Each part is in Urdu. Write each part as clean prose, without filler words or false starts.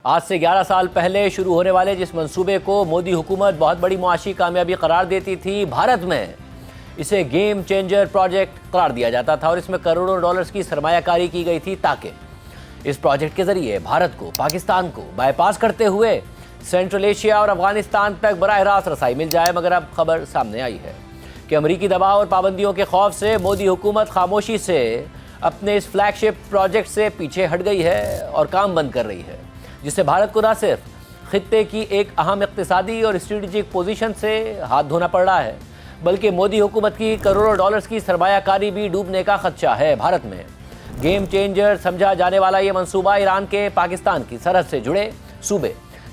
آج سے 11 سال پہلے شروع ہونے والے جس منصوبے کو مودی حکومت بہت بڑی معاشی کامیابی قرار دیتی تھی، بھارت میں اسے گیم چینجر پروجیکٹ قرار دیا جاتا تھا اور اس میں کروڑوں ڈالرز کی سرمایہ کاری کی گئی تھی تاکہ اس پروجیکٹ کے ذریعے بھارت کو پاکستان کو بائی پاس کرتے ہوئے سینٹرل ایشیا اور افغانستان تک براہ راست رسائی مل جائے۔ مگر اب خبر سامنے آئی ہے کہ امریکی دباؤ اور پابندیوں کے خوف سے مودی حکومت خاموشی سے اپنے اس فلیگ شپ پروجیکٹ سے پیچھے ہٹ گئی ہے اور کام بند کر رہی ہے، جس سے بھارت کو نہ صرف خطے کی ایک اہم اقتصادی اور اسٹریٹجک پوزیشن سے ہاتھ دھونا پڑ رہا ہے، بلکہ مودی حکومت کی کروڑوں ڈالرز کی سرمایہ کاری بھی ڈوبنے کا خدشہ ہے۔ بھارت میں گیم چینجر سمجھا جانے والا یہ منصوبہ ایران کے پاکستان کی سرحد سے جڑے صوبے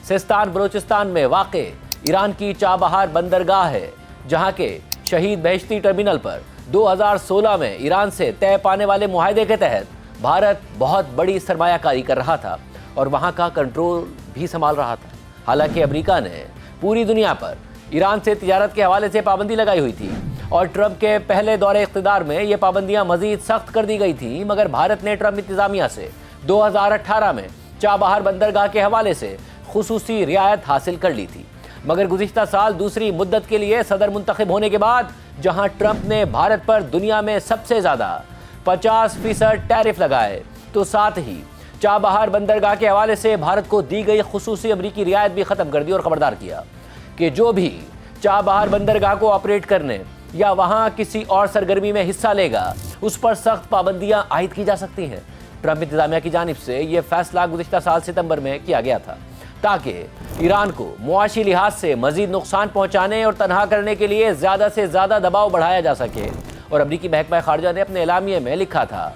سیستان بلوچستان میں واقع ایران کی چابہار بندرگاہ ہے، جہاں کے شہید بہشتی ٹرمینل پر 2016 میں ایران سے طے پانے والے معاہدے کے تحت بھارت بہت بڑی سرمایہ کاری کر رہا تھا اور وہاں کا کنٹرول بھی سنبھال رہا تھا۔ حالانکہ امریکہ نے پوری دنیا پر ایران سے تجارت کے حوالے سے پابندی لگائی ہوئی تھی اور ٹرمپ کے پہلے دور اقتدار میں یہ پابندیاں مزید سخت کر دی گئی تھیں، مگر بھارت نے ٹرمپ انتظامیہ سے 2018 میں چابہار بندرگاہ کے حوالے سے خصوصی رعایت حاصل کر لی تھی۔ مگر گزشتہ سال دوسری مدت کے لیے صدر منتخب ہونے کے بعد جہاں ٹرمپ نے بھارت پر دنیا میں سب سے زیادہ 50% ٹیرف لگائے، تو ساتھ ہی چابہار بندرگاہ کے حوالے سے بھارت کو دی گئی خصوصی امریکی رعایت بھی ختم کر دی اور خبردار کیا کہ جو بھی چابہار بندرگاہ کو آپریٹ کرنے یا وہاں کسی اور سرگرمی میں حصہ لے گا اس پر سخت پابندیاں عائد کی جا سکتی ہیں۔ ٹرمپ انتظامیہ کی جانب سے یہ فیصلہ گزشتہ سال ستمبر میں کیا گیا تھا تاکہ ایران کو معاشی لحاظ سے مزید نقصان پہنچانے اور تنہا کرنے کے لیے زیادہ سے زیادہ دباؤ بڑھایا جا سکے۔ اور امریکی محکمہ خارجہ نے اپنے اعلامیے میں لکھا تھا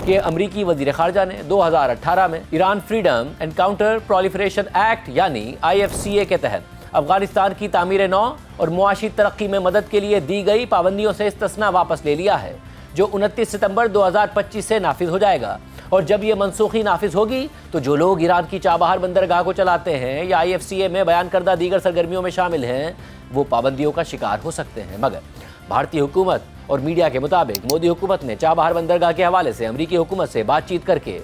کہ امریکی وزیر خارجہ نے 2018 میں Iran freedom and counter proliferation act یعنی IFCA کے تحت افغانستان کی تعمیر نو اور معاشی ترقی میں مدد کے لیے دی گئی پابندیوں سے استثناء واپس لے لیا ہے، جو 29 ستمبر 2025 سے نافذ ہو جائے گا۔ اور جب یہ منسوخی نافذ ہوگی تو جو لوگ ایران کی چابہار بندرگاہ کو چلاتے ہیں یا IFCA میں بیان کردہ دیگر سرگرمیوں میں شامل ہیں وہ پابندیوں کا شکار ہو سکتے ہیں۔ مگر بھارتی حکومت اور میڈیا کے مطابق مودی حکومت نے چابہار بندرگاہ کے حوالے سے امریکی حکومت سے بات چیت کر کے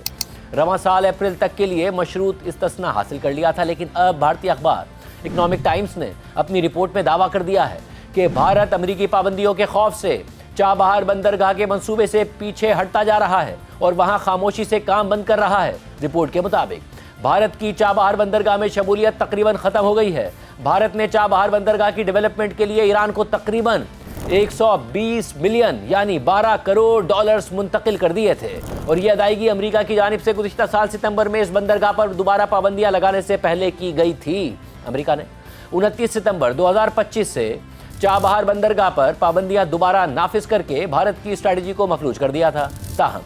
رواں سال اپریل تک کے لیے مشروط استثناء حاصل کر لیا تھا۔ لیکن اب بھارتی اخبار اکنامک ٹائمز نے اپنی رپورٹ میں دعویٰ کر دیا ہے کہ بھارت امریکی پابندیوں کے خوف سے چابہار بندرگاہ کے منصوبے سے پیچھے ہٹتا جا رہا ہے اور وہاں خاموشی سے کام بند کر رہا ہے۔ رپورٹ کے مطابق بھارت کی چابہار بندرگاہ میں شمولیت تقریباً ختم ہو گئی ہے۔ بھارت نے چابہار بندرگاہ کی ڈیولپمنٹ کے لیے ایران کو تقریباً 120 ملین یعنی 12 کروڑ ڈالرز منتقل کر دیے تھے اور یہ ادائیگی امریکہ کی جانب سے گزشتہ سال ستمبر میں اس بندرگاہ پر دوبارہ پابندیاں لگانے سے پہلے کی گئی تھی۔ امریکہ نے 29 ستمبر 2025 سے چابہار بندرگاہ پر پابندیاں دوبارہ نافذ کر کے بھارت کی اسٹریٹجی کو مفلوج کر دیا تھا۔ تاہم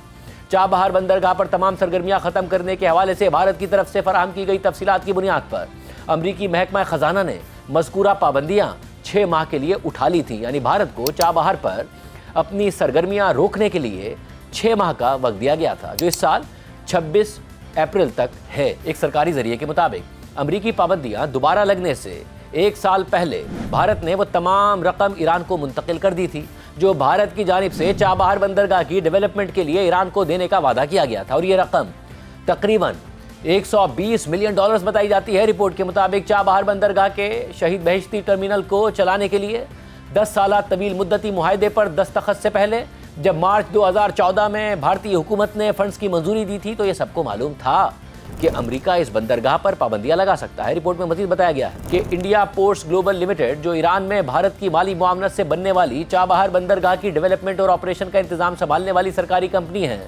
چابہار بندرگاہ پر تمام سرگرمیاں ختم کرنے کے حوالے سے بھارت کی طرف سے فراہم کی گئی تفصیلات کی بنیاد پر امریکی محکمہ خزانہ نے مذکورہ پابندیاں 6 ماہ کے لیے اٹھا لی تھی، یعنی بھارت کو چابہار پر اپنی سرگرمیاں روکنے کے لیے 6 ماہ کا وقت دیا گیا تھا، جو اس سال 26 اپریل تک ہے۔ ایک سرکاری ذریعے کے مطابق امریکی پابندیاں دوبارہ لگنے سے 1 سال پہلے بھارت نے وہ تمام رقم ایران کو منتقل کر دی تھی جو بھارت کی جانب سے چابہار بندرگاہ کی ڈیولپمنٹ کے لیے ایران کو دینے کا وعدہ کیا گیا تھا، اور یہ رقم تقریباً 120 ملین ڈالرز بتائی جاتی ہے۔ رپورٹ کے مطابق چابہار بندرگاہ کے شہید بہشتی ٹرمینل کو چلانے کے لیے 10 سالہ طویل مدتی معاہدے پر دستخط سے پہلے جب مارچ 2014 میں بھارتی حکومت نے فنڈز کی منظوری دی تھی تو یہ سب کو معلوم تھا کہ امریکہ اس بندرگاہ پر پابندیاں لگا سکتا ہے۔ رپورٹ میں مزید بتایا گیا ہے کہ انڈیا پورٹس گلوبل لمیٹڈ، جو ایران میں بھارت کی مالی معاونت سے بننے والی چابہار بندرگاہ کی ڈیولپمنٹ اور آپریشن کا انتظام سنبھالنے والی سرکاری کمپنی ہے،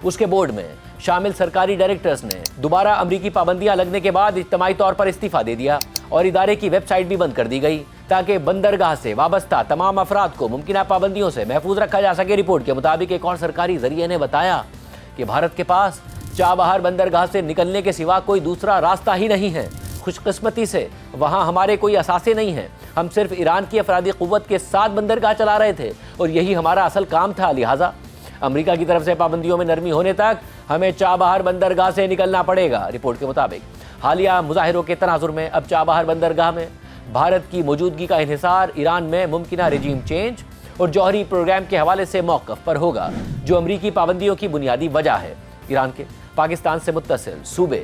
اس کے بورڈ میں شامل سرکاری ڈائریکٹرز نے دوبارہ امریکی پابندیاں لگنے کے بعد اجتماعی طور پر استعفیٰ دے دیا اور ادارے کی ویب سائٹ بھی بند کر دی گئی تاکہ بندرگاہ سے وابستہ تمام افراد کو ممکنہ پابندیوں سے محفوظ رکھا جا سکے۔ رپورٹ کے مطابق ایک اور سرکاری ذریعے نے بتایا کہ بھارت کے پاس چابہار بندرگاہ سے نکلنے کے سوا کوئی دوسرا راستہ ہی نہیں ہے۔ خوش قسمتی سے وہاں ہمارے کوئی اثاثے نہیں ہیں، ہم صرف ایران کی افرادی قوت کے ساتھ بندرگاہ چلا رہے تھے اور یہی ہمارا اصل کام تھا، لہٰذا امریکہ کی طرف سے پابندیوں میں نرمی ہونے تک ہمیں چابہار بندرگاہ سے نکلنا پڑے گا۔ رپورٹ کے مطابق حالیہ مظاہروں کے تناظر میں اب چابہار بندرگاہ میں بھارت کی موجودگی کا انحصار ایران میں ممکنہ رجیم چینج اور جوہری پروگرام کے حوالے سے موقف پر ہوگا، جو امریکی پابندیوں کی بنیادی وجہ ہے۔ ایران کے پاکستان سے متصل صوبے